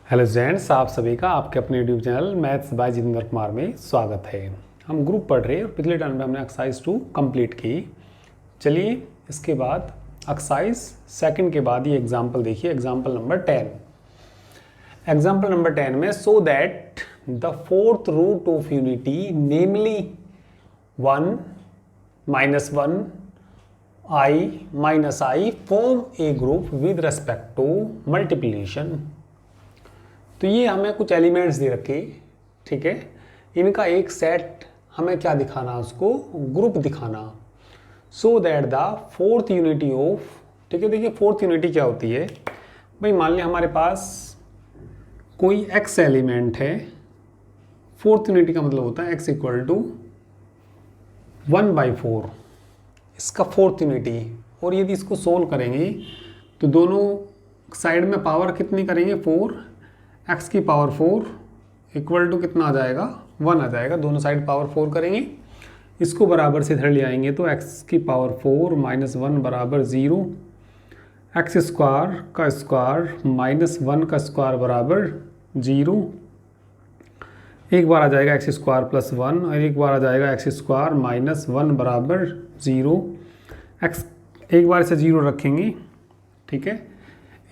Hello students, आप सभी का आपके अपने YouTube channel maths by Jitendra Kumar में स्वागत है। हम ग्रुप पढ़ रहे हैं और पिछले टर्म में हमने एक्सरसाइज 2 कंप्लीट की। चलिए इसके बाद एक्सरसाइज सेकंड के बाद ये एग्जांपल देखिए, एग्जांपल नंबर 10। एग्जांपल नंबर 10 में so that the fourth root of unity namely 1 -1 I minus I form a group with respect to multiplication। तो ये हमें कुछ एलिमेंट्स दे रखे, ठीक है। इनका एक सेट हमें क्या दिखाना, उसको ग्रुप दिखाना। सो that the fourth unity of, ठीक है। देखिए फोर्थ यूनिटी क्या होती है भाई, मान लिया हमारे पास कोई x एलिमेंट है। फोर्थ यूनिटी का मतलब होता है x इक्वल टू 1/4, इसका फोर्थ यूनिटी। और यदि इसको सोल्व करेंगे तो दोनों साइड में पावर कितनी करेंगे, 4, x की पावर 4 इक्वल टू कितना आ जाएगा, 1 आ जाएगा। दोनों साइड पावर 4 करेंगे, इसको बराबर से इधर ले आएंगे तो x की पावर 4 - 1 बराबर 0, x स्क्वायर का स्क्वायर -1 का स्क्वायर बराबर 0। एक बार आ जाएगा x स्क्वायर प्लस 1 और एक बार आ जाएगा x स्क्वायर -1 बराबर 0। x एक बार से 0 रखेंगे, ठीक है।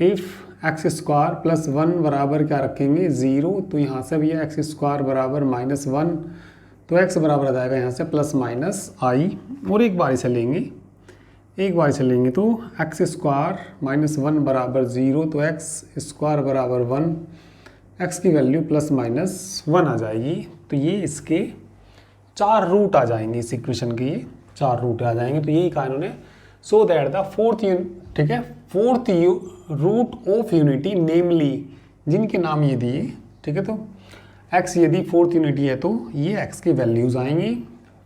इफ़ एक्स स्क्वायर प्लस 1 बराबर क्या रखेंगे, 0, तो यहाँ से भी है एक्स स्क्वायर बराबर -1, तो x बराबर आ जाएगा यहाँ से प्लस माइनस i। और एक बार से लेंगे, एक बार से लेंगे तो एक्स स्क्वायर -1 बराबर 0, तो एक्स स्क्वायर बराबर 1, x की वैल्यू ±1 आ जाएगी। तो ये इसके 4 रूट आ जाएंगे, इस इक्वेशन के ये 4 रूट आ जाएंगे। तो यही कहा इन्होंने, सो दैट द फोर्थ, ठीक है, फोर्थ रूट ऑफ यूनिटी नेमली, जिनके नाम ये दिए, ठीक है। तो x यदि फोर्थ यूनिटी है तो ये x की वैल्यूज आएंगी।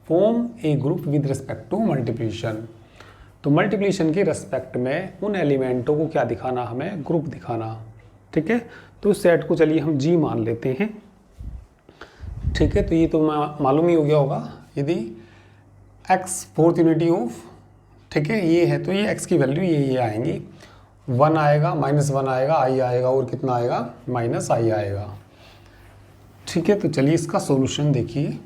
Form a group with respect to multiplication, तो मल्टीप्लिकेशन के रेस्पेक्ट में उन एलिमेंटों को क्या दिखाना, हमें ग्रुप दिखाना, ठीक है। तो इस सेट को चलिए हम G मान लेते हैं, ठीक है। तो ये तो मालूम ही हो गया होगा, यदि x फोर्थ यूनिटी ऑफ, ठीक है, ये है तो ये x की वैल्यू ये आएंगी। 1 आएगा, -1 आएगा, i आएगा और कितना आएगा, -i आएगा, ठीक है। तो चलिए इसका सॉल्यूशन देखिए।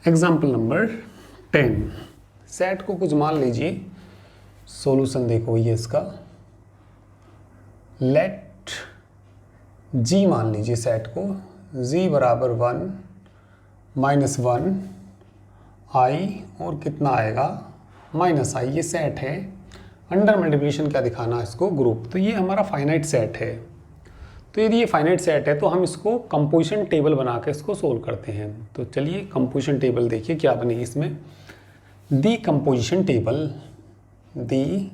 एग्जाम्पल नंबर 10, सेट को कुछ मान लीजिए, सॉल्यूशन देखो ये इसका। लेट g मान लीजिए सेट को, g बराबर 1 -1 i और कितना आएगा, -i। ये सेट है। अंडर मल्टीप्लिकेशन क्या दिखाना, इसको ग्रुप। तो ये हमारा फाइनाइट सेट है। तो यदि ये फाइनाइट सेट है तो हम इसको कंपोजिशन टेबल बना के इसको सोल्व करते हैं। तो चलिए कंपोजिशन टेबल देखिए क्या बनेगी इसमें। दी कंपोजिशन टेबल, दी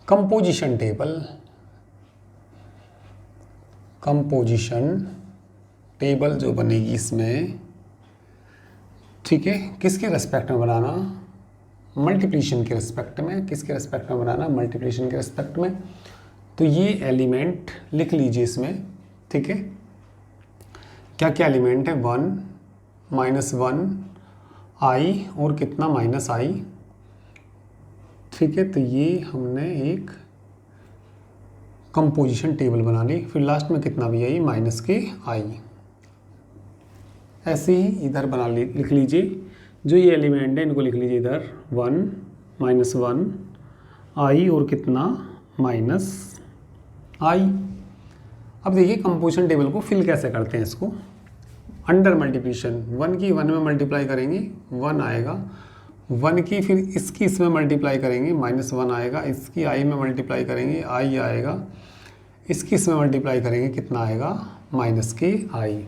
कंपोजिशन टेबल, कंपोजिशन टेबल जो बनेगी इसमें, ठीक है, किसके रेस्पेक्ट में बनाना, मल्टीप्लिकेशन के रेस्पेक्ट में। किसके रेस्पेक्ट में बनाना, मल्टीप्लिकेशन के रेस्पेक्ट में। तो ये एलिमेंट लिख लीजिए इसमें, ठीक है। क्या क्या एलिमेंट है, 1 -1 i और कितना -i, ठीक है। तो ये हमने एक कंपोजिशन टेबल बना ली। फिर लास्ट में कितना भी आई, -i। ऐसे ही इधर लिख लीजिए, जो ये एलिमेंट है इनको लिख लीजिए इधर, 1 -1 i और कितना -i। अब देखिए कंपोजिशन टेबल को फिल कैसे करते हैं इसको। अंडर मल्टीप्लिकेशन, 1 की 1 में मल्टीप्लाई करेंगे, 1 आएगा। 1 की फिर इसकी इसमें मल्टीप्लाई करेंगे, -1 आएगा। इसकी i में मल्टीप्लाई करेंगे, i आएगा। इसकी इसमें मल्टीप्लाई करेंगे, कितना आएगा, -i।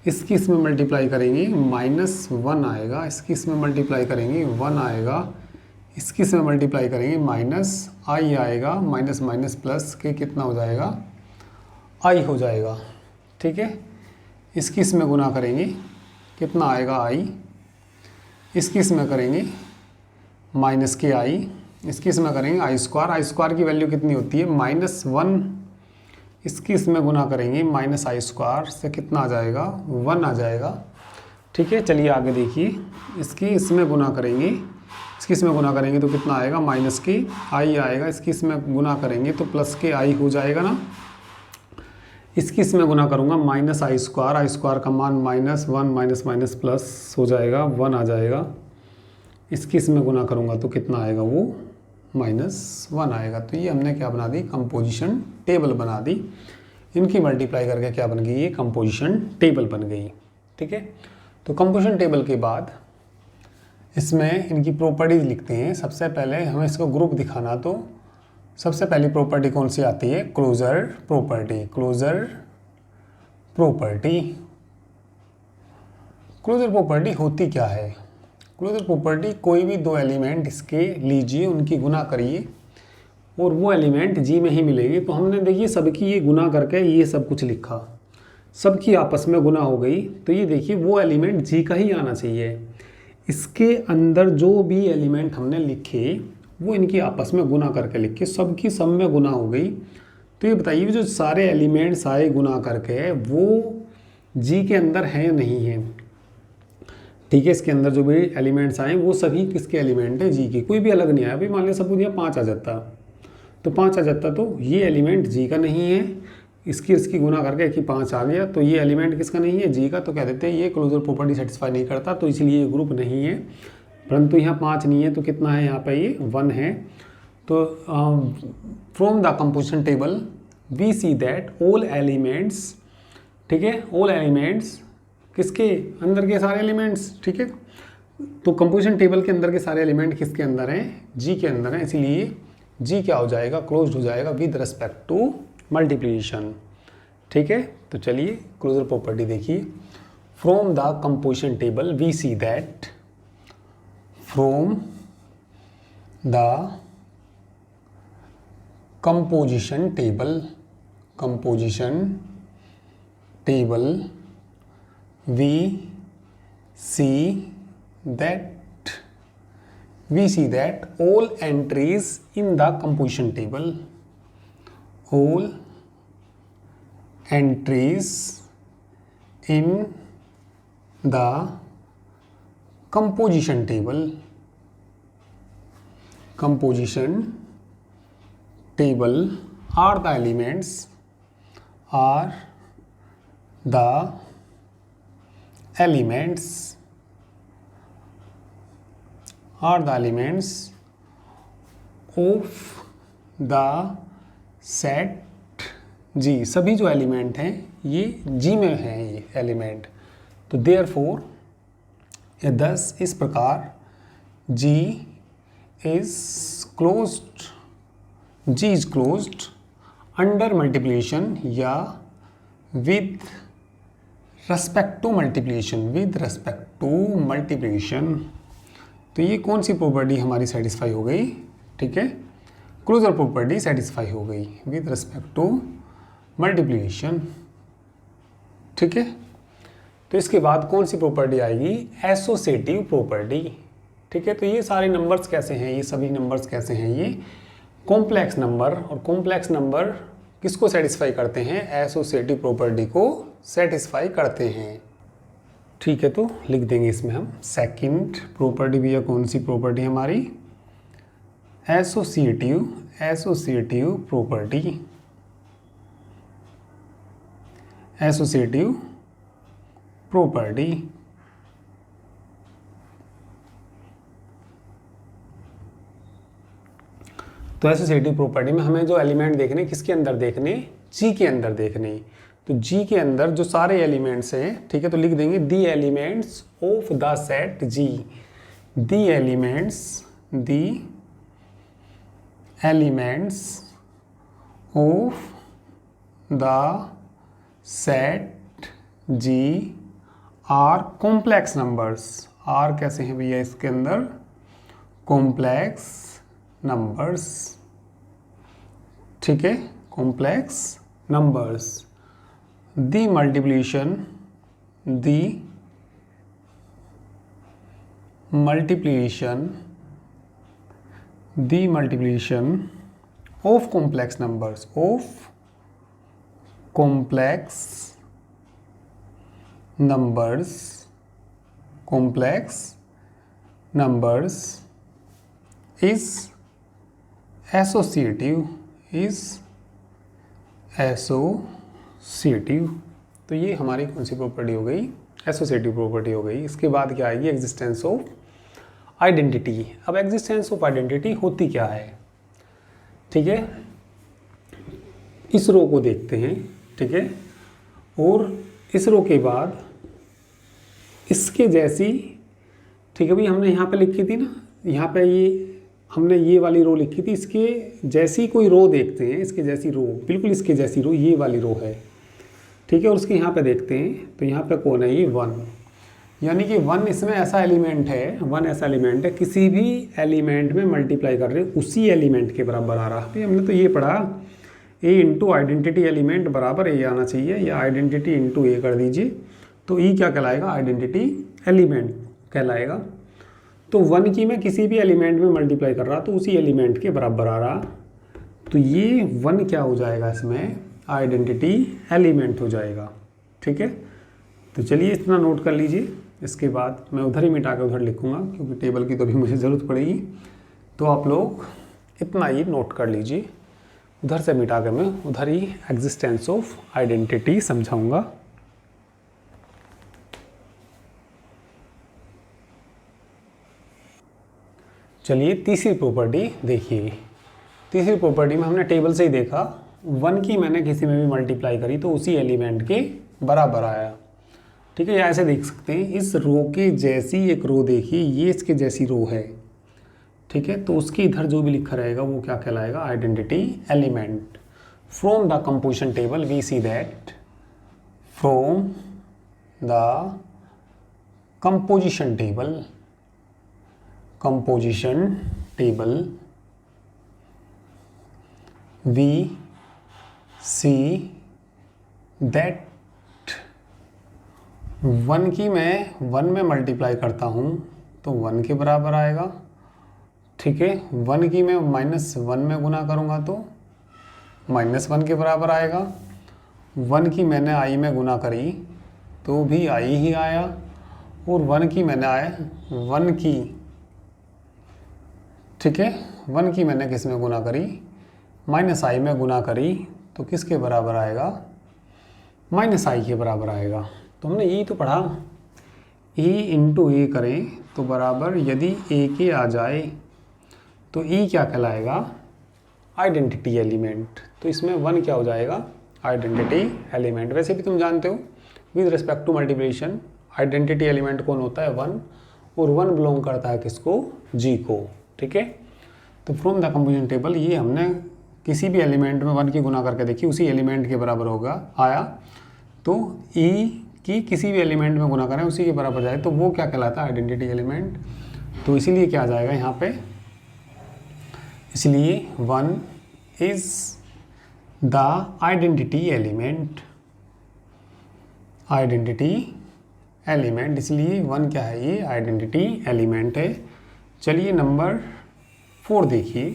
इसकी इसमें मल्टीप्लाई करेंगे, -1 आएगा। इसकी इसमें मल्टीप्लाई करेंगे, 1 आएगा। इसकी इसमें मल्टीप्लाई करेंगे, -i आएगा। माइनस प्लस के कितना हो जाएगा, i हो जाएगा, ठीक है। इसकी इसमें गुना करेंगे, कितना आएगा, i। इसकी इसमें करेंगे -i। इसकी इसमें करेंगे i स्क्वायर की वैल्यू कितनी होती है, -1। इसकी इसमें गुना करेंगे -i² से कितना आ जाएगा, 1 आ जाएगा, ठीक है। चलिए आगे देखिए, इसकी इसमें गुना करेंगे, इसकी इसमें गुना करेंगे तो कितना आएगा, -i आएगा। इसकी इसमें गुना करेंगे तो +i हो जाएगा ना, इसकी इसमें गुना करूँगा माइनस आई स्क्वायर का मान minus one minus minus plus हो जाएगा 1 आ जाएगा। इसकी इसमें गुना करूँगा तो कितना आएगा, वो -1 आएगा। तो ये हमने क्या बना दी, कंपोजिशन टेबल बना दी। इनकी मल्टीप्लाई करके क्या बन गई, ये कंपोजिशन टेबल बन गई। ठीक है, तो कंपोजिशन टेबल के बाद इसमें इनकी प्रॉपर्टीज लिखते हैं। सबसे पहले हमें इसको ग्रुप दिखाना, तो सबसे पहली प्रॉपर्टी कौन सी आती है, closure property. Closure property, closure property होती क्या है, क्लोजर प्रॉपर्टी कोई भी दो एलिमेंट इसके लीजिए, उनकी गुना करिए और वो एलिमेंट जी में ही मिलेंगे। तो हमने देखिए सबकी ये गुना करके ये सब कुछ लिखा, सबकी आपस में गुना हो गई, तो ये देखिए वो एलिमेंट जी का ही आना चाहिए। इसके अंदर जो भी एलिमेंट हमने लिखे वो इनकी आपस में गुना करके लिखे, सबकी सब में गुना हो गई। तो ये बताइए जो सारे एलिमेंट्स आए गुना करके वो जी के अंदर हैं या नहीं है। ठीक है, इसके अंदर जो भी एलिमेंट्स आए वो सभी किसके एलिमेंट है, जी के, कोई भी अलग नहीं आया। अभी मान लिया सपोज यहाँ 5 आ जाता, तो 5 आ जाता तो ये एलिमेंट जी का नहीं है, इसकी गुना करके कि 5 आ गया, तो ये एलिमेंट किसका नहीं है, जी का। तो कह देते हैं ये क्लोजर प्रॉपर्टी सेटिस्फाई नहीं करता, तो इसलिए ये ग्रुप नहीं है। परंतु यहाँ 5 नहीं है तो कितना है, यहाँ पे ये 1 है। तो from the composition table we see that all elements, ठीक है, ऑल एलिमेंट्स किसके अंदर के सारे एलिमेंट्स, ठीक है। तो कंपोजिशन टेबल के अंदर के सारे एलिमेंट किसके अंदर हैं, जी के अंदर हैं, इसीलिए जी क्या हो जाएगा, क्लोज्ड हो जाएगा विद रिस्पेक्ट टू मल्टीप्लिकेशन। ठीक है, तो चलिए क्लोजर प्रॉपर्टी देखिए। From the composition table we see that, from the composition table, composition table we see that all entries in the composition table, all entries in the composition table, composition table are the elements, are the elements, are the elements of the set G। सभी जो element हैं ये G में हैं, ये element. तो therefore thus इस प्रकार G is closed, G is closed under multiplication या with respect to multiplication, with respect to multiplication। तो ये कौन सी प्रॉपर्टी हमारी सेटिस्फाई हो गई, ठीक है, क्लोजर प्रॉपर्टी सेटिस्फाई हो गई विद रिस्पेक्ट टू मल्टीप्लिकेशन। ठीक है, तो इसके बाद कौन सी प्रॉपर्टी आएगी, एसोसिएटिव प्रॉपर्टी। ठीक है, तो ये सारे नंबर्स कैसे हैं, ये सभी नंबर्स कैसे हैं, ये कॉम्प्लेक्स नंबर, और कॉम्प्लेक्स नंबर किसको सेटिस्फाई करते हैं, एसोसिएटिव प्रॉपर्टी को सेटिस्फाई करते हैं। ठीक है, तो लिख देंगे इसमें हम सेकंड प्रॉपर्टी भी, या कौन सी प्रॉपर्टी हमारी, associative, associative property, associative property. तो एसोसिएटिव प्रॉपर्टी में हमें जो एलिमेंट देखने, किसके अंदर देखने, जी के अंदर देखने। तो जी के अंदर जो सारे एलिमेंट्स हैं, ठीक है, तो लिख देंगे the elements of the set G, the elements, the elements of the set G are complex numbers. Are कैसे हैं भैया इसके अंदर, कॉम्प्लेक्स नंबर्स। ठीक है, complex numbers. The multiplication, the multiplication, the multiplication of complex numbers, of complex numbers, complex numbers is associative, is associative associative. तो ये हमारी कौन सी प्रॉपर्टी हो गई, एसोसिएटिव प्रॉपर्टी हो गई। इसके बाद क्या आएगी, एग्जिस्टेंस ऑफ आइडेंटिटी। अब एग्जिस्टेंस ऑफ आइडेंटिटी होती क्या है, ठीक है, इस रो को देखते हैं, ठीक है, और इस रो के बाद इसके जैसी, ठीक है भाई, हमने यहाँ पे लिखी थी ना, यहाँ पे ये हमने ये वाली रो लिखी थी, इसके जैसी कोई रो देखते हैं, इसके जैसी रो, बिल्कुल इसके जैसी रो, ये वाली रो है, ठीक है, और उसके यहाँ पे देखते हैं तो यहाँ पे कौन है, ये 1, यानी कि 1 इसमें ऐसा एलिमेंट है, 1 ऐसा एलिमेंट है, किसी भी एलिमेंट में मल्टीप्लाई कर रहे हैं उसी एलिमेंट के बराबर आ रहा है। हमने तो ये पढ़ा ए इंटू आइडेंटिटी एलिमेंट बराबर ए आना चाहिए, या आइडेंटिटी इंटू ए कर दीजिए, तो ई क्या कहलाएगा, आइडेंटिटी एलिमेंट कहलाएगा। तो 1 की मैं किसी भी एलिमेंट में मल्टीप्लाई कर रहा तो उसी एलिमेंट के बराबर आ रहा, तो ये 1 क्या हो जाएगा, इसमें आइडेंटिटी एलिमेंट हो जाएगा, ठीक है। तो चलिए इतना नोट कर लीजिए। इसके बाद मैं उधर ही मिटा के उधर लिखूँगा, क्योंकि टेबल की तो अभी मुझे ज़रूरत पड़ेगी, तो आप लोग इतना ही नोट कर लीजिए। उधर से मिटा कर मैं उधर ही एग्जिस्टेंस ऑफ आइडेंटिटी समझाऊंगा। चलिए तीसरी प्रॉपर्टी देखिए। तीसरी प्रॉपर्टी में हमने टेबल से ही देखा, 1 की मैंने किसी में भी मल्टीप्लाई करी तो उसी एलिमेंट के बराबर आया, ठीक है। या ऐसे देख सकते हैं, इस रो के जैसी एक रो देखिए, ये इसके जैसी रो है, ठीक है, तो उसके इधर जो भी लिखा रहेगा वो क्या कहलाएगा, identity element. From the composition table we see that, from the composition table, composition table we see that 1 की मैं 1 में मल्टीप्लाई करता हूँ तो 1 के बराबर आएगा, ठीक है। 1 की मैं -1 में गुना करूँगा तो -1 के बराबर आएगा। 1 की मैंने i में गुना करी तो भी i ही आया, और 1 की मैंने 1 की, ठीक है, 1 की मैंने किस में गुना करी, -i में गुना करी तो किसके बराबर आएगा, -i के बराबर आएगा। तो हमने यही तो पढ़ा, e इंटू ए करें तो बराबर, यदि ए के आ जाए तो e क्या कहलाएगा, आइडेंटिटी एलिमेंट। तो इसमें 1 क्या हो जाएगा, आइडेंटिटी एलिमेंट। वैसे भी तुम जानते हो with respect to multiplication identity element कौन होता है, 1, और 1 बिलोंग करता है किसको, g को, ठीक है। तो फ्रॉम द कंपोजिशन टेबल, ये हमने किसी भी एलिमेंट में 1 की गुना करके देखी, उसी एलिमेंट के बराबर होगा आया, तो e की किसी भी एलिमेंट में गुना करें उसी के बराबर जाए तो वो क्या कहलाता है, आइडेंटिटी एलिमेंट। तो इसीलिए क्या आ जाएगा यहाँ पे, इसलिए 1 is the identity element, identity element, इसलिए 1 क्या है, ये आइडेंटिटी एलिमेंट है। चलिए नंबर 4 देखिए,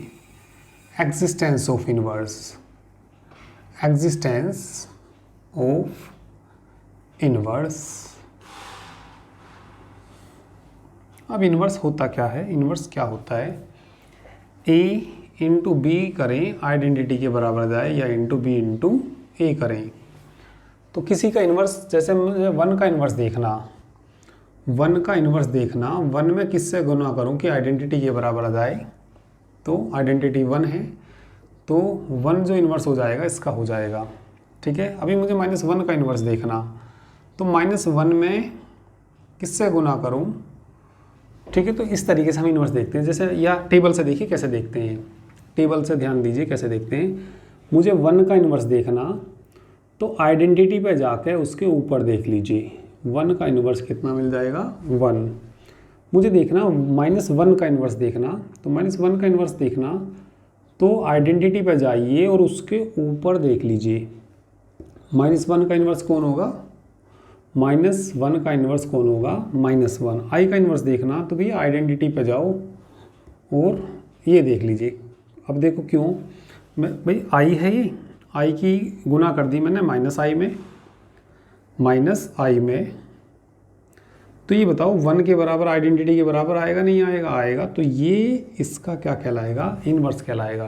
existence of inverse, existence of inverse. अब इनवर्स होता क्या है, इनवर्स क्या होता है, a इंटू बी करें आइडेंटिटी के बराबर जाए, या इंटू बी इंटू ए करें। तो किसी का इनवर्स, जैसे मुझे 1 का इनवर्स देखना, 1 का इनवर्स देखना, 1 में किससे गुना करूं कि आइडेंटिटी के बराबर आ जाए, तो आइडेंटिटी 1 है तो 1 जो इनवर्स हो जाएगा इसका हो जाएगा, ठीक है। अभी मुझे -1 का इनवर्स देखना, तो -1 में किससे गुना करूं, ठीक है। तो इस तरीके से हम इनवर्स देखते हैं, जैसे या टेबल से देखिए कैसे देखते हैं, टेबल से ध्यान दीजिए कैसे देखते हैं। मुझे 1 का इनवर्स देखना तो आइडेंटिटी पे जाकर उसके ऊपर देख लीजिए, 1 का इनवर्स कितना मिल जाएगा, 1। मुझे देखना -1 का इनवर्स देखना, तो -1 का इनवर्स देखना तो आइडेंटिटी पे जाइए और उसके ऊपर देख लीजिए, -1 का इनवर्स कौन होगा, -1 का इन्वर्स कौन होगा, -1। आई का इन्वर्स देखना तो भैया आइडेंटिटी पे जाओ और ये देख लीजिए। अब देखो क्यों, मैं भाई आई है, ये आई की गुना कर दी मैंने -i में, -i में, तो ये बताओ 1 के बराबर आइडेंटिटी के बराबर आएगा नहीं आएगा, आएगा। तो ये इसका क्या कहलाएगा, इन्वर्स कहलाएगा।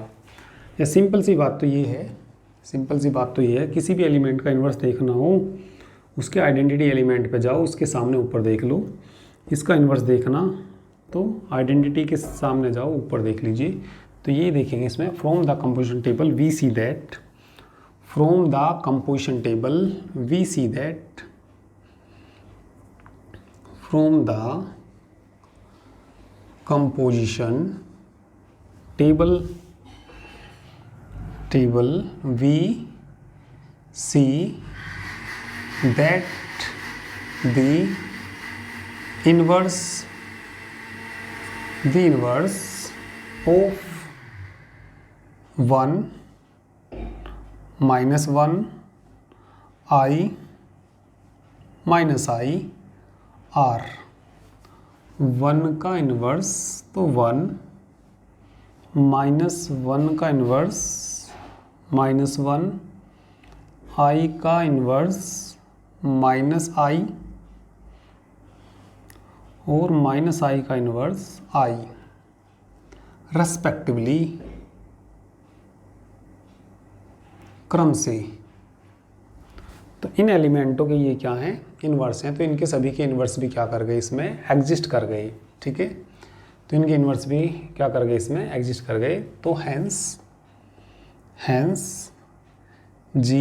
या सिंपल सी बात तो ये है सिंपल सी बात तो ये है, किसी भी एलिमेंट का इन्वर्स देखना हो उसके आइडेंटिटी एलिमेंट पे जाओ, उसके सामने ऊपर देख लो। इसका इन्वर्स देखना तो आइडेंटिटी के सामने जाओ, ऊपर देख लीजिए। तो ये देखेंगे इसमें, from the composition table we see that, from the composition table we see that, from the composition table we see that the inverse of 1 minus 1 I minus I r, 1 का इन्वर्स तो 1 माइनस 1 का inverse minus 1, I का inverse minus I और minus I का inverse I respectively, क्रम से। तो इन एलिमेंटों के ये क्या हैं, इन्वर्स हैं, तो इनके सभी के इन्वर्स भी क्या कर गए, इसमें एग्जिस्ट कर गए। ठीक है, तो इनके इन्वर्स भी क्या कर गए, इसमें एग्जिस्ट कर गए। तो hence G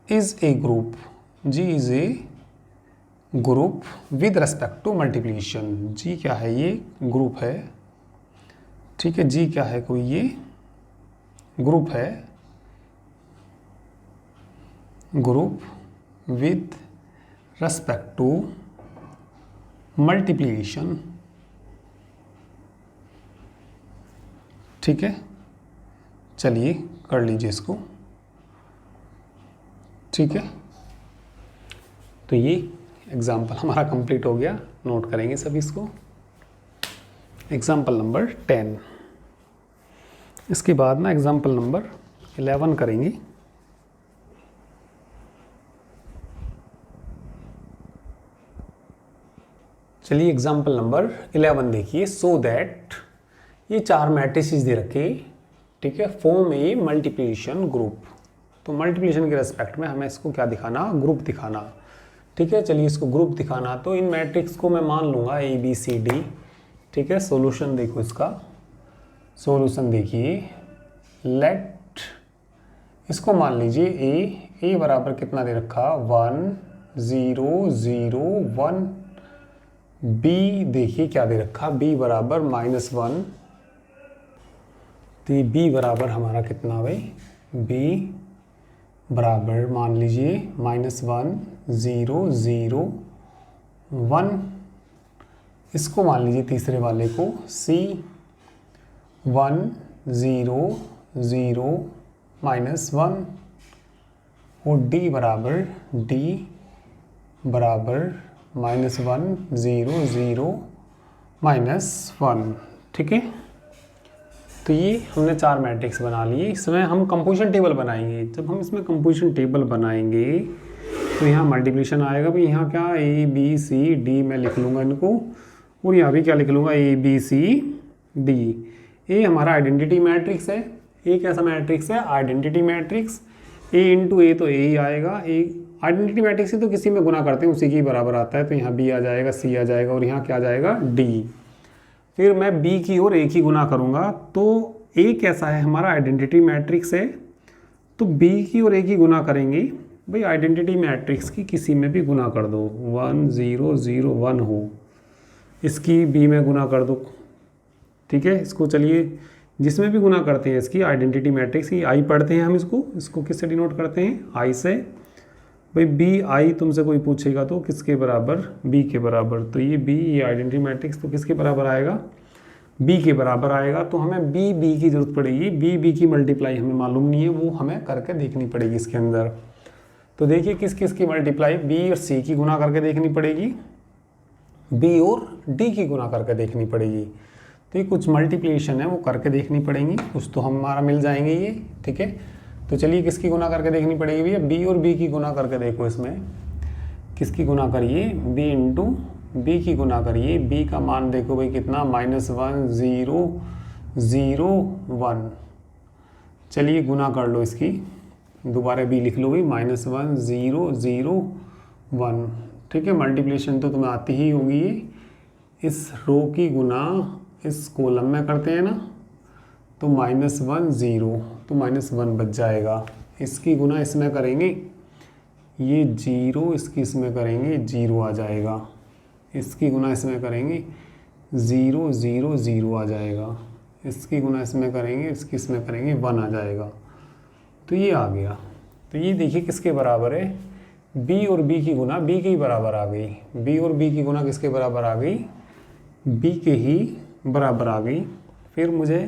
is a group, G is a group with respect to multiplication. G क्या है, ये ग्रुप है। ठीक है, G क्या है, कोई ये ग्रुप है, group with respect to multiplication. ठीक है, चलिए कर लीजिए इसको। ठीक है, तो ये एग्जाम्पल हमारा कंप्लीट हो गया, नोट करेंगे सभी इसको। एग्जाम्पल नंबर 10, इसके बाद ना एग्जाम्पल नंबर 11 करेंगे। चलिए एग्जाम्पल नंबर 11 देखिए। सो दैट, ये 4 मैट्रिसेस दे रखे, ठीक है, फॉर्म ए मल्टीप्लिकेशन ग्रुप। तो मल्टीप्लिकेशन के रेस्पेक्ट में हमें इसको क्या दिखाना, ग्रुप दिखाना। ठीक है, चलिए इसको ग्रुप दिखाना, तो इन मैट्रिक्स को मैं मान लूँगा ए बी सी डी। ठीक है, सॉल्यूशन देखो इसका, सॉल्यूशन देखिए, लेट इसको मान लीजिए ए बराबर कितना दे रखा, 1 0 0 1। बी देखिए क्या दे रखा, बी बराबर -1। तो बी बराबर हमारा कितना भाई, बी बराबर मान लीजिए -1 0 0 1। इसको मान लीजिए तीसरे वाले को सी 1 0 0 -1 और डी बराबर -1 0 0 -1। ठीक है, तो ये हमने 4 मैट्रिक्स बना लिए। इसमें हम कंपोजिशन टेबल बनाएंगे। जब हम इसमें कंपोजिशन टेबल बनाएंगे तो यहाँ मल्टीप्लिकेशन आएगा भाई, यहाँ क्या ए बी सी डी मैं लिख लूँगा इनको, और यहाँ भी क्या लिख लूँगा, ए बी सी डी। ए हमारा आइडेंटिटी मैट्रिक्स है। ए कैसा मैट्रिक्स है, आइडेंटिटी मैट्रिक्स। ए इंटू ए तो ए ही आएगा, ए आइडेंटिटी मैट्रिक्स से तो किसी में गुना करते हैं उसी के बराबर आता है। तो यहाँ बी आ जाएगा, सी आ जाएगा और यहाँ क्या आ जाएगा, डी। फिर मैं बी की और ए की गुना करूँगा, तो ए कैसा है हमारा, आइडेंटिटी मैट्रिक्स है, तो बी की और ए की गुना करेंगे। भाई आइडेंटिटी मैट्रिक्स की किसी में भी गुना कर दो, 1 0 0 1 हो, इसकी बी में गुना कर दो। ठीक है, इसको चलिए जिसमें भी गुना करते हैं इसकी आइडेंटिटी मैट्रिक्स की, आई पढ़ते हैं हम इसको किससे डिनोट करते हैं, आई से। भाई बी आई तुमसे कोई पूछेगा तो किसके बराबर, बी के बराबर। तो ये बी, ये आइडेंटिटी मैट्रिक्स तो किसके बराबर आएगा, बी के बराबर आएगा। तो हमें बी की ज़रूरत पड़ेगी। बी की मल्टीप्लाई हमें मालूम नहीं है, वो हमें करके देखनी पड़ेगी इसके अंदर। तो देखिए किस किस की मल्टीप्लाई, बी और सी की गुना करके देखनी पड़ेगी, बी और डी की गुना करके देखनी पड़ेगी। तो ये कुछ मल्टीप्लिकेशन है वो करके देखनी पड़ेंगी, कुछ तो हमारा मिल जाएंगे ये। ठीक है, तो चलिए किसकी गुना करके देखनी पड़ेगी भैया, बी और बी की गुना करके देखो। इसमें किसकी गुना करिए, बी इंटू बी की गुना करिए। बी का मान देखो भाई कितना, -1 0 0 1। चलिए गुना कर लो इसकी, दोबारा बी लिख लो भाई, -1 0 0 1। ठीक है, मल्टीप्लिकेशन तो तुम्हें आती ही होगी। इस रो की गुना इस कॉलम में करते हैं ना, तो -1 0, तो -1 बच जाएगा। इसकी गुना इसमें करेंगे, ये 0 इसकी इसमें करेंगे 0 आ जाएगा। इसकी गुना इसमें करेंगे 0 0 0 आ जाएगा। इसकी गुना इसमें करेंगे, इसकी इसमें करेंगे 1 आ जाएगा। तो ये आ गया। तो ये देखिए किसके बराबर है, b और b की गुना b के ही बराबर आ गई। b और b की गुना किसके बराबर आ गई, b के ही बराबर आ गई। फिर मुझे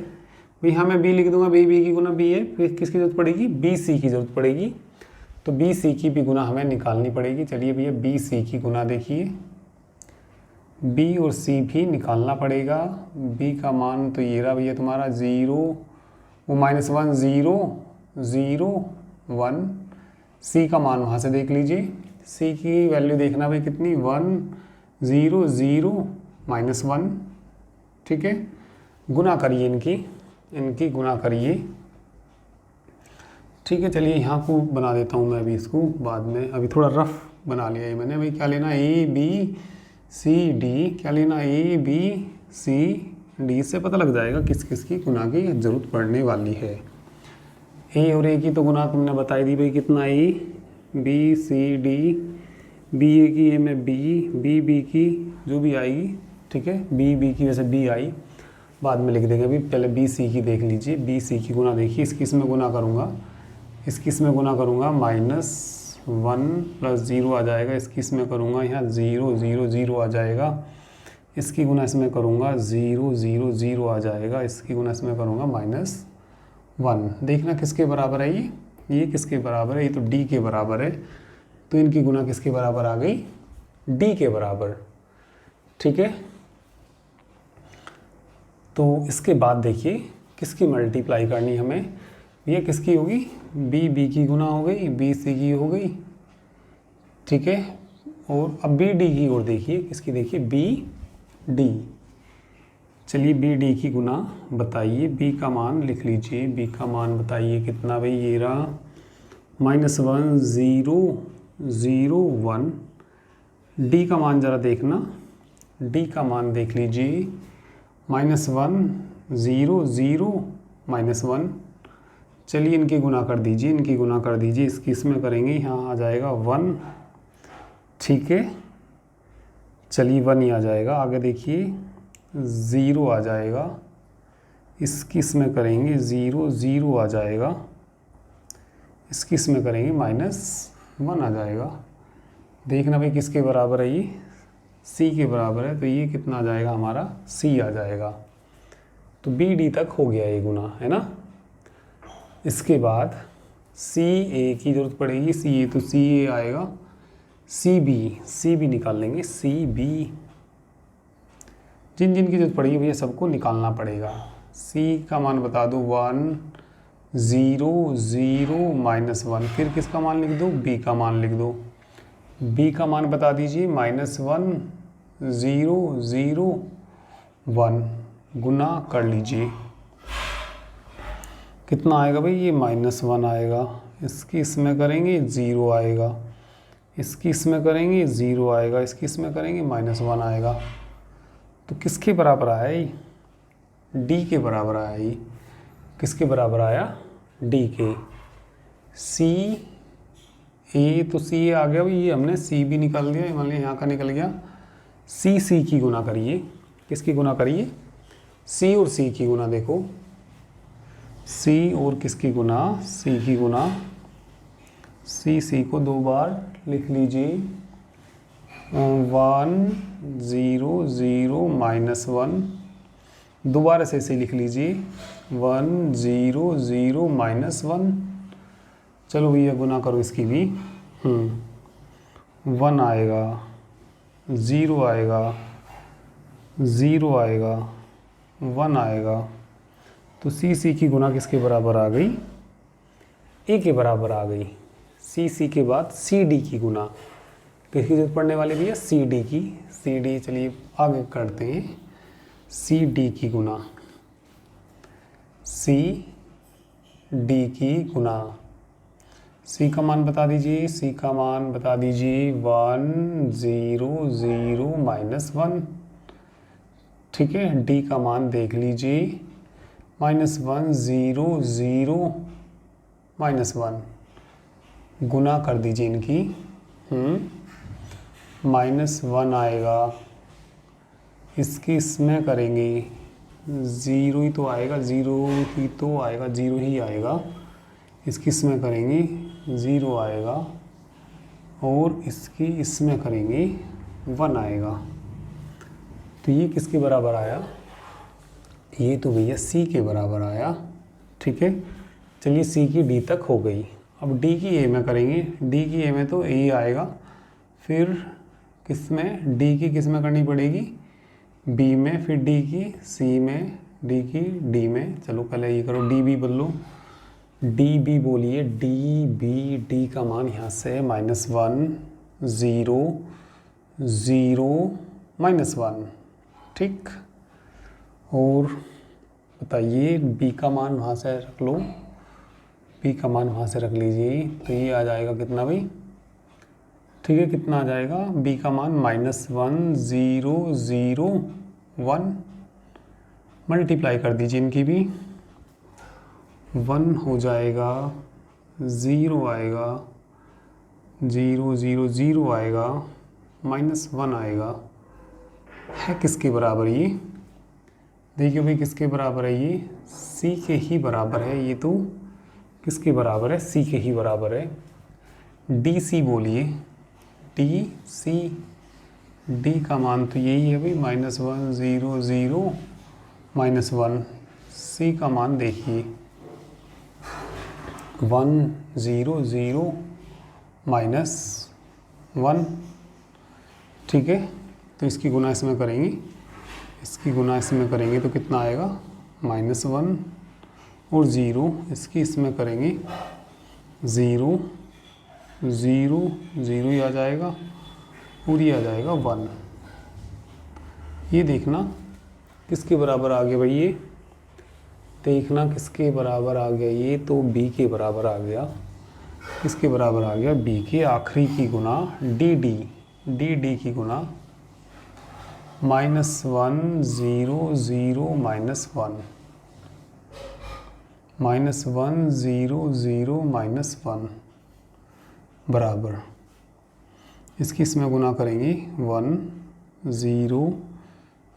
भाई हाँ मैं b लिख दूंगा, b की गुना b है, फिर किसकी जरूरत पड़ेगी, b c की जरूरत पड़ेगी। तो b c की भी गुना हमें निकालनी पड़ेगी। चलिए भैया b c की गुना देखिए, b और c भी निकालना पड़ेगा। b का मान तो ये रहा भैया तुम्हारा 0, वो -1 0 0 1। c का मान वहाँ से देख लीजिए, c की वैल्यू देखना भाई कितनी, 1 0 0 -1। ठीक है, गुना करिए इनकी गुना करिए। ठीक है, चलिए यहाँ को बना देता हूँ मैं अभी इसको, बाद में अभी थोड़ा रफ बना लिया है मैंने। भाई क्या लेना, ए बी सी डी, क्या लेना, ए बी सी डी से पता लग जाएगा किस किस की गुना की ज़रूरत पड़ने वाली है। ए और ए की तो गुना तुमने बताई दी भाई, कितना A B C D, B A की ए में बी बी की जो भी आएगी। ठीक है, बी की वैसे बी आई, बाद में लिख देंगे। अभी पहले बी सी की देख लीजिए, बी सी की गुना देखिए। इसकी इसमें गुना करूँगा, इसकी इसमें गुना करूँगा, -1 + 0 आ जाएगा। इसकी इसमें करूँगा, यहाँ 0 0 0 आ जाएगा। इसकी गुना इसमें करूँगा, 0 0 0 आ जाएगा। इसकी गुना इसमें करूँगा, -1। देखना किसके बराबर है ये किसके बराबर है, ये तो डी के बराबर है। तो इनकी गुना किसके बराबर आ गई, डी के बराबर। ठीक है, तो इसके बाद देखिए किसकी मल्टीप्लाई करनी हमें, ये किसकी होगी, बी की गुना हो गई, बी सी की हो गई। ठीक है, और अब बी डी की ओर देखिए, किसकी देखिए, बी डी। चलिए बी डी की गुना बताइए, बी का मान लिख लीजिए, बी का मान बताइए कितना भाई, ये रहा -1 0 0 1। डी का मान ज़रा देखना, डी का मान देख लीजिए, -1 0 0 -1। चलिए इनकी गुना कर दीजिए, इसकी इसमें करेंगे, यहाँ आ जाएगा 1। ठीक है, चलिए 1 ही आ जाएगा। आगे देखिए 0 आ जाएगा, इसकी इसमें करेंगे 0 0 आ जाएगा। इसकी इसमें करेंगे -1 आ जाएगा। देखना भाई किसके बराबर है, ये सी के बराबर है। तो ये कितना आ जाएगा हमारा, सी आ जाएगा। तो बी डी तक हो गया ये गुना, है ना। इसके बाद सी ए की ज़रूरत पड़ेगी, सी ए तो सी ए आएगा, सी बी निकाल लेंगे, सी बी। जिन जिन की ज़रूरत पड़ेगी भैया सबको निकालना पड़ेगा। सी का मान बता दो, 1 0 0 -1। फिर किसका मान लिख दो, बी का मान लिख दो। बी का मान बता दीजिए, -1 0 0 1। गुना कर लीजिए, कितना आएगा भाई, ये -1 आएगा। इसकी इसमें करेंगे 0 आएगा, इसकी इसमें करेंगे 0 आएगा, इसकी इसमें करेंगे -1 आएगा। तो किसके बराबर आया ये, डी के बराबर आया ये। किसके बराबर आया, डी के। सी ए तो सी ए आ गया भाई, ये हमने सी भी निकाल दिया, मान लिया यहाँ का निकल गया। सी की गुना करिए, किसकी गुना करिए, सी और सी की गुना देखो, सी और किसकी गुना, सी की गुना। सी को 2 बार लिख लीजिए, 1 0 0 -1। दोबारा से इसे लिख लीजिए, 1 0 0 -1। चलो भैया गुना करो इसकी भी, 1 आएगा, 0 आएगा, 0 आएगा, 1 आएगा। तो सी की गुना किसके बराबर आ गई, ए के बराबर आ गई। सी के बाद सी डी की गुना, किसकी जरूरत पड़ने वाली भी है, सी डी की। सी डी, चलिए आगे करते हैं, सी डी की गुना। सी डी की गुना। सी का मान बता दीजिए, सी का मान बता दीजिए 1 0 0 -1। ठीक है, डी का मान देख लीजिए -1 0 0 -1। गुना कर दीजिए इनकी। -1 आएगा, इसकी इसमें करेंगे, ज़ीरो ही तो आएगा, ज़ीरो ही तो आएगा, ज़ीरो ही आएगा। इसकी इसमें करेंगे, ज़ीरो आएगा, और इसकी इसमें करेंगे 1 आएगा। तो ये किसके बराबर आया? ये तो भैया सी के बराबर आया। ठीक है, चलिए सी की डी तक हो गई। अब डी की ए में करेंगे, डी की ए में तो ए आएगा, फिर किस में, डी की किस में करनी पड़ेगी, बी में, फिर डी की सी में, डी की डी में। चलो पहले ये करो, डी बी बदलो, डी बी बोलिए, डी बी, डी का मान यहाँ से -1 0 0 -1। ठीक, और बताइए बी का मान वहाँ से रख लो, बी का मान वहाँ से रख लीजिए, तो ये आ जाएगा कितना भाई? ठीक है, कितना आ जाएगा? बी का मान -1 0 0 1। मल्टीप्लाई कर दीजिए इनकी भी, 1 हो जाएगा, 0 आएगा, 0 0 0 आएगा, -1 आएगा। है किसके बराबर ये? देखिए भाई किसके बराबर है ये? सी के ही बराबर है ये तो। किसके बराबर है? सी के ही बराबर है। डी सी बोलिए, डी सी, डी का मान तो यही है भाई, -1 0 0 -1। सी का मान देखिए 1 0 0 -1। ठीक है, तो इसकी गुना इसमें करेंगे, इसकी गुना इसमें करेंगे तो कितना आएगा? -1 और 0, इसकी इसमें करेंगे, 0 0 0 ही आ जाएगा, और ये आ जाएगा 1। ये देखना किसके बराबर आ गया भाई? ये देखना किसके बराबर आ गया? ये तो बी के बराबर आ गया। किसके बराबर आ गया? बी के आखिरी की गुना, डी डी, डी डी की गुना, -1 0 0 -1, -1 0 0 -1 बराबर, इसकी इसमें गुना करेंगे, 1 0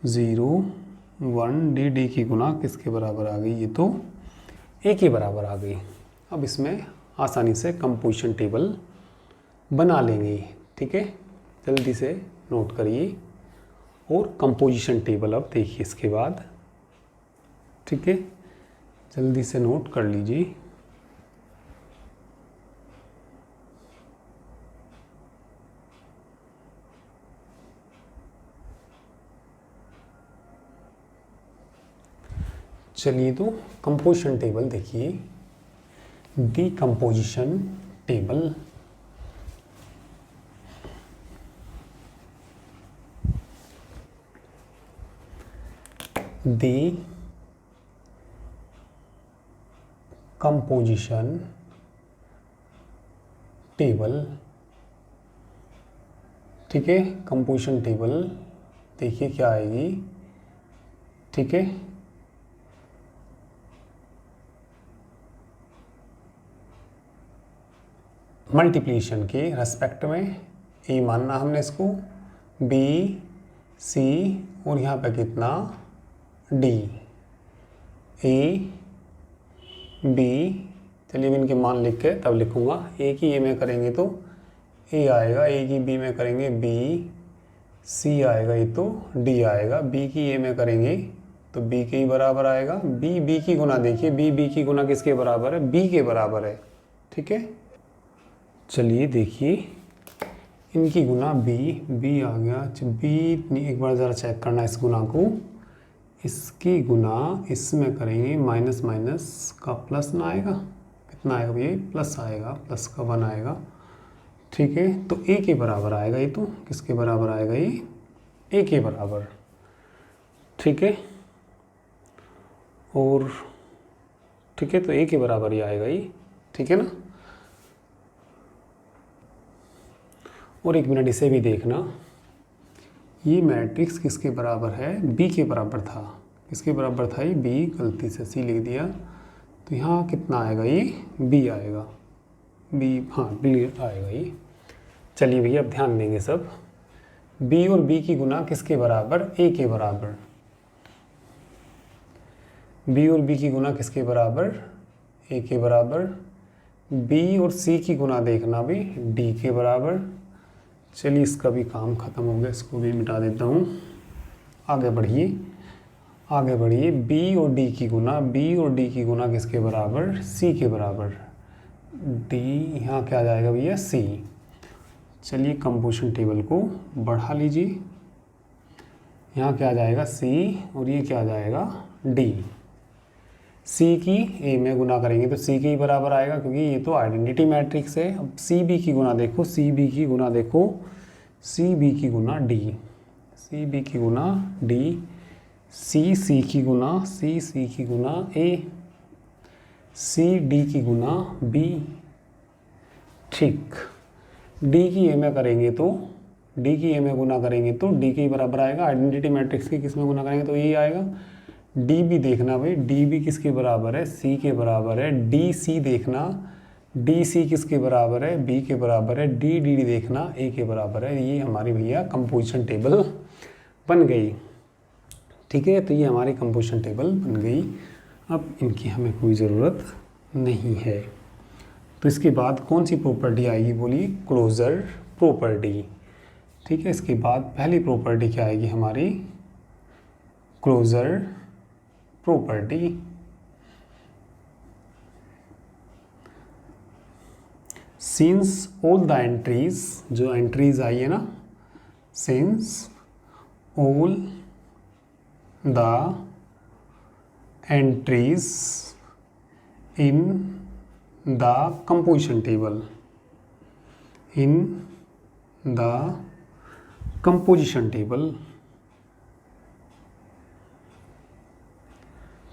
0 1। डी डी की गुना किसके बराबर आ गई? ये तो ए के बराबर आ गई। अब इसमें आसानी से कंपोजिशन टेबल बना लेंगे। ठीक है, जल्दी से नोट करिए और कंपोजिशन टेबल अब देखिए इसके बाद। ठीक है, जल्दी से नोट कर लीजिए। चलिए तो कंपोजिशन टेबल देखिए, डीकंपोजिशन टेबल। Composition table. ठीक है, कंपोजिशन टेबल देखिए क्या आएगी। ठीक है, मल्टीप्लिकेशन के रेस्पेक्ट में ए मानना हमने इसको, बी सी, और यहाँ पे कितना, डी, ए बी। चलिए इनके मान लिख के तब लिखूँगा। ए की ए में करेंगे तो ए आएगा, ए की बी में करेंगे बी, सी आएगा, ये तो डी आएगा। बी की ए में करेंगे तो बी के ही बराबर आएगा। बी बी की गुना देखिए, बी बी की गुना किसके बराबर है? बी के बराबर है। ठीक है, चलिए देखिए इनकी गुना बी, बी आ गया। अच्छा बी, एक बार ज़रा चेक करना इस गुना को। इसकी गुना इसमें करेंगे, माइनस माइनस का प्लस ना आएगा, कितना आएगा भैया? प्लस आएगा, प्लस का 1 आएगा। ठीक है, तो ए के बराबर आएगा ये तो। किसके बराबर आएगा ये? ए के बराबर। ठीक है, और ठीक है, तो ए के बराबर ही आएगा ये, ठीक है ना। और एक मिनट इसे भी देखना, ये मैट्रिक्स किसके बराबर है, बी के बराबर था। किसके बराबर था ये, बी, गलती से सी लिख दिया, तो यहाँ कितना आएगा, ये बी आएगा, बी, हाँ बी आएगा ये। चलिए भैया अब ध्यान देंगे सब। बी और बी की गुना किसके बराबर, ए के बराबर। बी और बी की गुना किसके बराबर, ए के बराबर। बी और सी की गुना देखना भी डी के बराबर। चलिए इसका भी काम ख़त्म हो गया, इसको भी मिटा देता हूँ। आगे बढ़िए, आगे बढ़िए। बी और डी की गुना, बी और डी की गुना किसके बराबर, सी के बराबर। डी यहाँ क्या आ जाएगा भैया, सी। चलिए कंपोजिशन टेबल को बढ़ा लीजिए, यहाँ क्या आ जाएगा, सी, और ये क्या आ जाएगा, डी। सी की ए में गुना करेंगे तो सी के ही बराबर आएगा, क्योंकि ये तो आइडेंटिटी मैट्रिक्स है। अब सी बी की गुना देखो, सी बी की गुना देखो, सी बी की गुना डी, सी बी की गुना डी, सी सी की गुना, सी सी की गुना ए, सी डी की गुना बी। ठीक, डी की ए में करेंगे तो, डी की ए में गुना करेंगे तो डी के ही बराबर आएगा। आइडेंटिटी मैट्रिक्स के किस में गुना करेंगे तो ये आएगा। डी बी देखना भाई, डी बी किसके बराबर है, सी के बराबर है। डी सी देखना, डी सी किसके बराबर है, बी के बराबर है। डी डी डी देखना, ए के बराबर है। ये हमारी भैया कंपोजिशन टेबल बन गई, ठीक है। तो ये हमारी कंपोजिशन टेबल बन गई। अब इनकी हमें कोई ज़रूरत नहीं है। तो इसके बाद कौन सी प्रॉपर्टी आएगी, बोलिए, क्लोजर प्रॉपर्टी, ठीक है। इसके बाद पहली प्रॉपर्टी क्या आएगी हमारी, closure property. Since all the entries, जो एंट्रीज आई है ना, since all the entries in the composition table, in the composition table,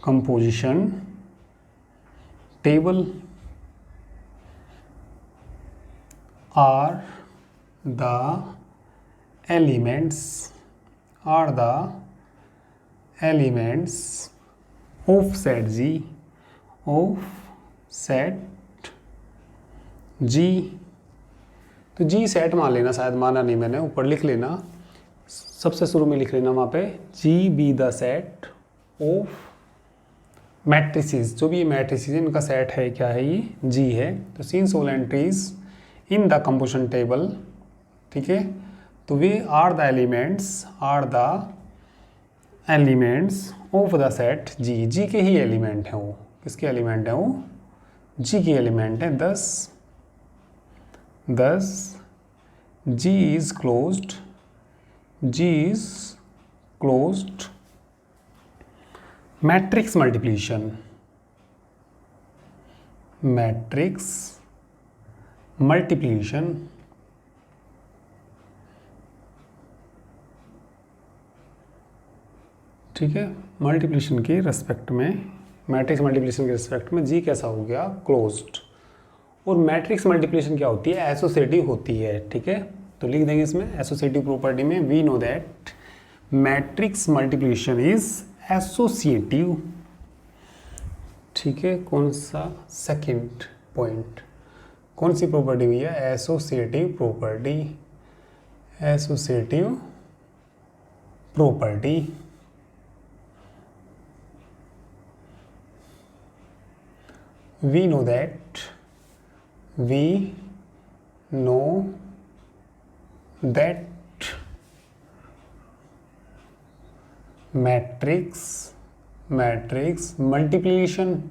composition table are the elements, are the elements of set G, of set G। तो G set मान लेना, शायद माना नहीं मैंने, ऊपर लिख लेना, सबसे शुरू में लिख लेना वहाँ पे, G be the set of matrices, जो भी ये मैट्रिसेस है इनका सेट है, क्या है ये, G है। तो since all entries in the composition table, ठीक है, तो they are the elements, are the elements of the set G, G के ही एलिमेंट हैं वो। किसके एलिमेंट हैं वो, जी के एलिमेंट है। Thus G is closed, G is closed matrix multiplication, matrix multiplication, ठीक है। मल्टीप्लिकेशन के रेस्पेक्ट में, मैट्रिक्स मल्टीप्लिकेशन के रेस्पेक्ट में जी कैसा हो गया, क्लोज्ड। और मैट्रिक्स मल्टीप्लिकेशन क्या होती है, एसोसिएटिव होती है, ठीक है। तो लिख देंगे इसमें एसोसिएटिव प्रॉपर्टी में, we know that matrix multiplication is associative, ठीक है। कौन सा, सेकंड पॉइंट, कौन सी प्रॉपर्टी हुई है, associative property, associative property. we know that matrix multiplication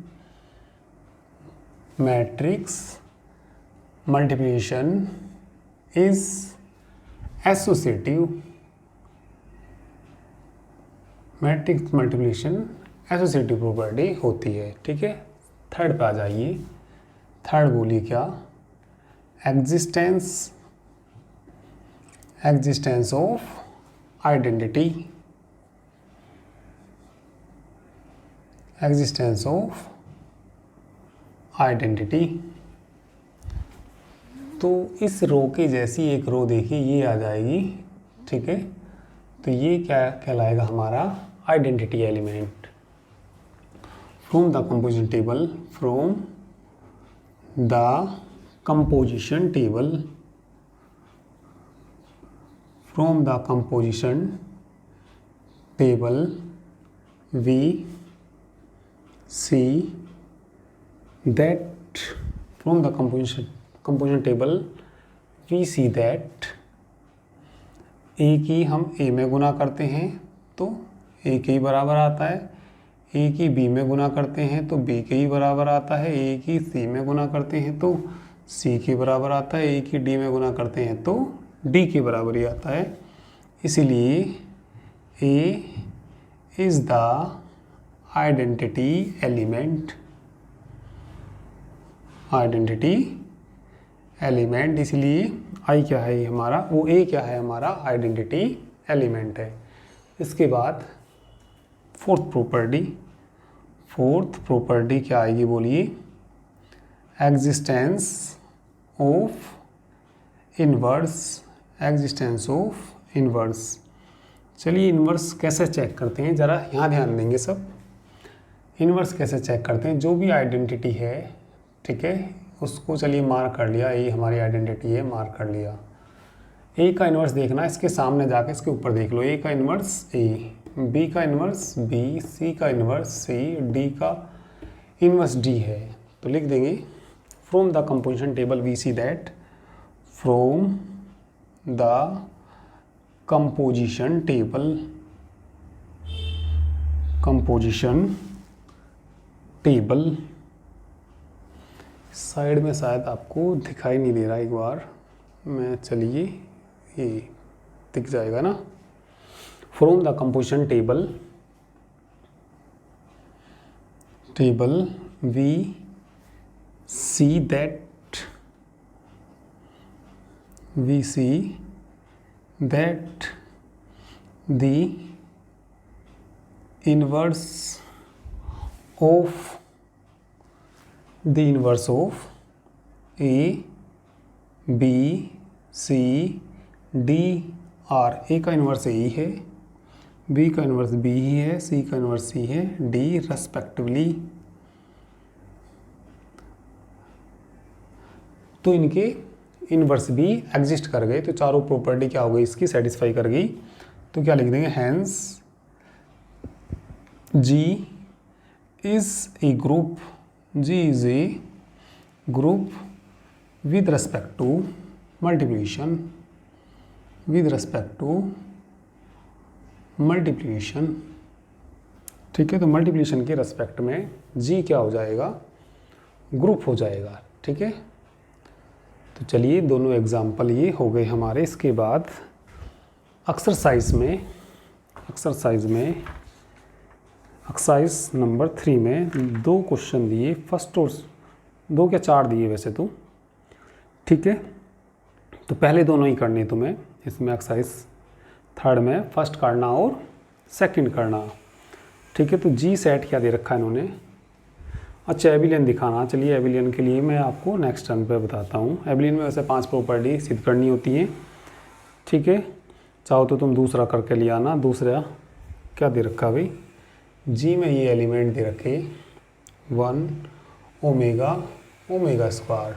is associative, matrix multiplication associative property होती है, ठीक है। थर्ड पे आ जाइए, थर्ड बोलिए क्या, existence of identity, existence of identity. तो इस रो के जैसी एक रो देखिए ये आ जाएगी, ठीक है। तो ये क्या कहलाएगा हमारा identity element. From the composition table, from the composition table, from the composition table we see that, from the composition table we see that a की हम a में गुना करते हैं तो a के ही बराबर आता है, a की b में गुना करते हैं तो b के ही बराबर आता है, a की c में गुना करते हैं तो c के बराबर आता है, a की d में गुना करते हैं तो d के बराबर ही आता है। इसीलिए a is the identity element, identity element. इसलिए आई क्या है हमारा, वो ए क्या है हमारा आइडेंटिटी एलिमेंट है। इसके बाद फोर्थ प्रॉपर्टी क्या आएगी बोलिए, एग्जिस्टेंस ऑफ इनवर्स। चलिए इन्वर्स कैसे चेक करते हैं, ज़रा यहाँ ध्यान देंगे सब। इन्वर्स कैसे चेक करते हैं, जो भी आइडेंटिटी है, ठीक है, उसको चलिए मार्क कर लिया, ये हमारी आइडेंटिटी है, मार्क कर लिया। ए का इन्वर्स देखना, इसके सामने जाके इसके ऊपर देख लो, ए का इन्वर्स ए, बी का इन्वर्स बी, सी का इन्वर्स सी, डी का इन्वर्स डी है। तो लिख देंगे from the composition table we see that, from the composition table side में शायद आपको दिखाई नहीं दे रहा, एक बार मैं, चलिए ये दिख जाएगा ना। From the composition table we see that the inverse of A, B, C, D R। A का इन्वर्स A है, B का इन्वर्स B ही है, C का इन्वर्स C है, D रेस्पेक्टिवली। तो इनके इन्वर्स भी एग्जिस्ट कर गए, तो चारों प्रॉपर्टी क्या हो गई, इसकी सेटिस्फाई कर गई। तो क्या लिख देंगे, hence G is a group with respect to multiplication, ठीक है। तो मल्टीप्लिकेशन के रेस्पेक्ट में G क्या हो जाएगा, ग्रुप हो जाएगा, ठीक है। तो चलिए दोनों एग्जाम्पल ये हो गए हमारे। इसके बाद एक्सरसाइज नंबर 3 में 2 क्वेश्चन दिए, फर्स्ट और 2 क्या 4 दिए वैसे तो, ठीक है। तो पहले दोनों ही करने तुम्हें इसमें, एक्सरसाइज 3 में फर्स्ट करना और सेकंड करना, ठीक है। तो जी सेट क्या दे रखा है इन्होंने, अच्छा एबिलियन दिखाना। चलिए एबिलियन के लिए मैं आपको नेक्स्ट टर्न पे बताता हूँ। एबिलियन में वैसे 5 प्रॉपर्टी सिद्ध करनी होती हैं, ठीक है। चाहो तो तुम दूसरा करके ले आना। दूसरा क्या दे रखा भाई, जी में ये एलिमेंट दे रखे 1 ओमेगा स्क्वायर,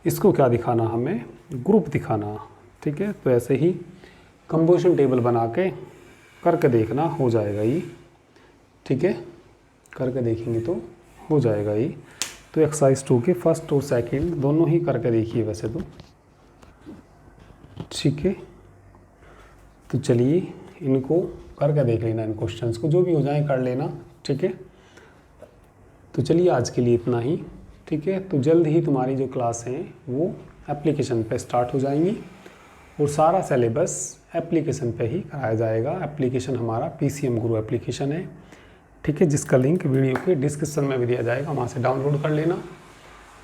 इसको क्या दिखाना हमें, ग्रुप दिखाना, ठीक है। तो ऐसे ही कंपोजिशन टेबल बना के करके देखना, हो जाएगा ये, ठीक है। करके देखेंगे तो हो जाएगा ये। तो एक्सरसाइज 2 के फर्स्ट और सेकंड दोनों ही करके देखिए वैसे तो, ठीक है। तो चलिए इनको करके देख लेना, इन क्वेश्चंस को जो भी हो जाए कर लेना, ठीक है। तो चलिए आज के लिए इतना ही, ठीक है। तो जल्द ही तुम्हारी जो क्लास हैं वो एप्लीकेशन पे स्टार्ट हो जाएंगी और सारा सिलेबस एप्लीकेशन पे ही कराया जाएगा। एप्लीकेशन हमारा PCM गुरु एप्लीकेशन है, ठीक है, जिसका लिंक वीडियो के डिस्क्रिप्शन में भी दिया जाएगा, वहाँ से डाउनलोड कर लेना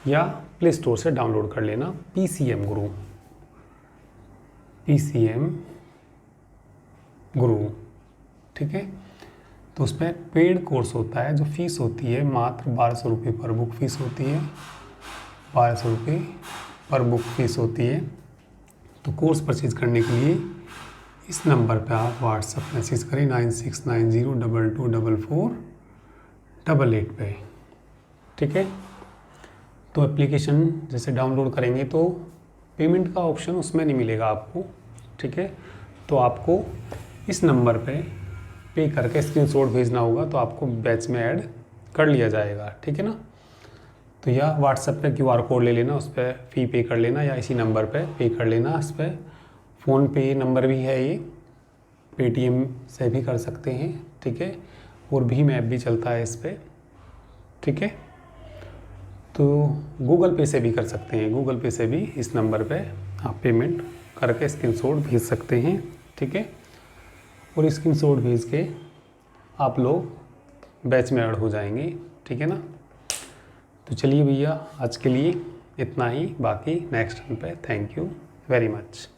या प्ले स्टोर से डाउनलोड कर लेना। PCM गुरु, ठीक है। तो उस पर पेड कोर्स होता है, जो फीस होती है मात्र 1200 रुपये पर बुक फीस होती है, 1200 रुपये पर बुक फीस होती है। तो कोर्स परचेज़ करने के लिए इस नंबर पे आप व्हाट्सएप मैसेज करें 9690224488 पे, ठीक है। तो एप्लीकेशन जैसे डाउनलोड करेंगे तो पेमेंट का ऑप्शन उसमें नहीं मिलेगा आपको, ठीक है। तो आपको इस नंबर पे पे करके स्क्रीनशॉट भेजना होगा, तो आपको बैच में ऐड कर लिया जाएगा, ठीक है ना। तो या व्हाट्सएप पे QR कोड ले लेना, उस पर फ़ी पे कर लेना, या इसी नंबर पे कर लेना। इस पर फ़ोनपे नंबर भी है, ये पेटीएम से भी कर सकते हैं, ठीक है। और भीम ऐप भी चलता है इस पर, ठीक है। तो गूगल पे से भी कर सकते हैं, गूगल पे से भी इस नंबर पे आप पेमेंट करके स्क्रीनशॉट भेज सकते हैं, ठीक है। और स्क्रीनशॉट भेज के आप लोग बैच में ऐड हो जाएंगे, ठीक है ना। तो चलिए भैया, आज के लिए इतना ही, बाकी नेक्स्ट टाइम पे। Thank you very much.